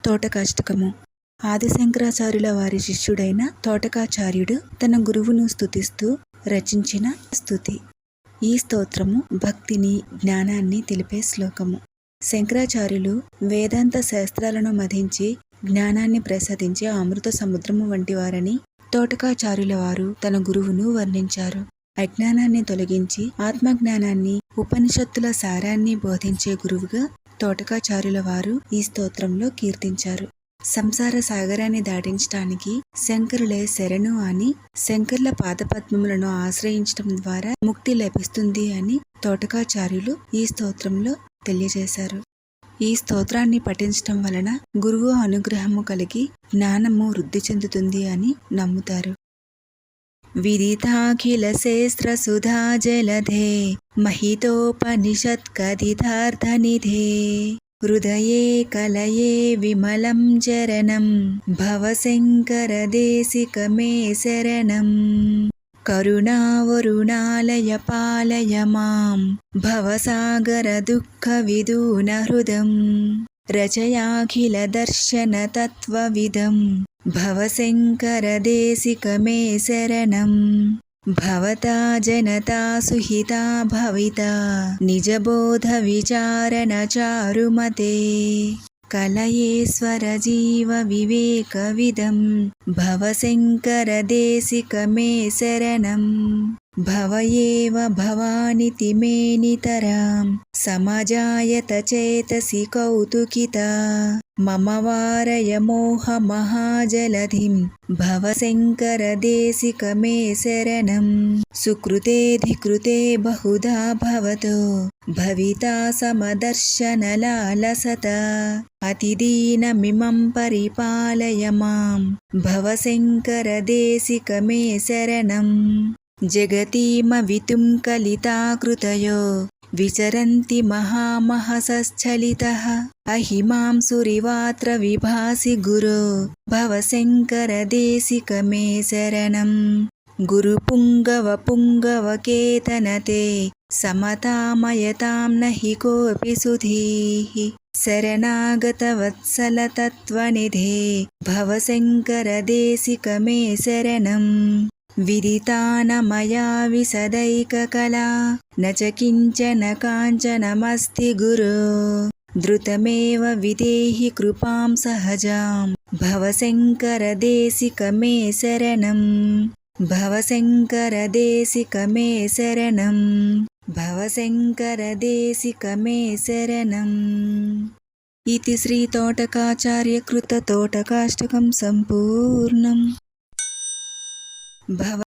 తోటకాష్టకము. ఆదిశంకరాచార్యుల వారి శిష్యుడైన తోటకాచార్యుడు తన గురువును స్తుతిస్తూ రచించిన స్తుతి. ఈ స్తోత్రము భక్తిని, జ్ఞానాన్ని తెలిపే శ్లోకము. శంకరాచార్యులు వేదాంత శాస్త్రాలను మధించి జ్ఞానాన్ని ప్రసాదించే అమృత సముద్రము వంటి వారని తోటకాచార్యుల వారు తన గురువును వర్ణించారు. అజ్ఞానాన్ని తొలగించి ఆత్మజ్ఞానాన్ని, ఉపనిషత్తుల సారాన్ని బోధించే గురువుగా తోటకాచార్యుల వారు ఈ స్తోత్రంలో కీర్తించారు. సంసార సాగరాన్ని దాటించటానికి శంకరులే శరణు అని, శంకర్ల పాదపద్మములను ఆశ్రయించటం ద్వారా ముక్తి లభిస్తుంది అని తోటకాచార్యులు ఈ స్తోత్రంలో తెలియజేశారు. ఈ స్తోత్రాన్ని పఠించటం వలన గురువు అనుగ్రహము కలిగి జ్ఞానము వృద్ధి చెందుతుంది అని నమ్ముతారు. విదితాఖిల శేస్త్ర సుధా జలధే మహితోపనిషత్ కథితార్థనిధే హృదయే కలయే విమలం చరణం భవశంకర దేశిక మే శరణం కరుణావరుణాలయ పాలయ మాం భవసాగర దుఃఖ విదూన హృదం రచయాఖిల దర్శన తత్వవిదం భవశంకర దేశిక మే శరణం భవతా జనతా సుహితా భవితా నిజబోధ విచారణ చారుమతే కలయేశ్వర జీవ వివేక విదం భవశంకర దేశిక మే శరణం భవయేవ భవానితి మే నితరాం సమజాయత చేతసి కౌతుకితా మమ వారయ మోహ మహాజలధిం భవశంకర దేశిక మే శరణం సుకృతేధికృతే బహుధా భవతో భవితా సమదర్శన లాలసత అతిదీనమిమం పరిపాలయ మాం భవశంకర దేశిక మే శరణం జగతీమవితుం కలితాకృతయో విచరంతి మహామహసశ్చలితః అహిమాం సురివాత్ర విభాసి గురో భవశంకర దేశిక మే శరణం గురుపుంగవ పుంగవ కేతనతే సమతామయతాం నహి కోపి సుధీః శరణాగత వత్సల తత్వనిధే భవశంకర దేశిక మే శరణం విదితాన మయా విశదైక కళా నచ కించన కాంచనమస్తి గురో ధృతమేవ విదేహి కృపాం సహజాం భవశంకర దేశిక మే శరణం భవశంకర దేశిక మే శరణం భవశంకర దేశిక మే శరణం. ఇతి శ్రీ తోటకాచార్య కృత తోటకాష్టకం సంపూర్ణం. భవ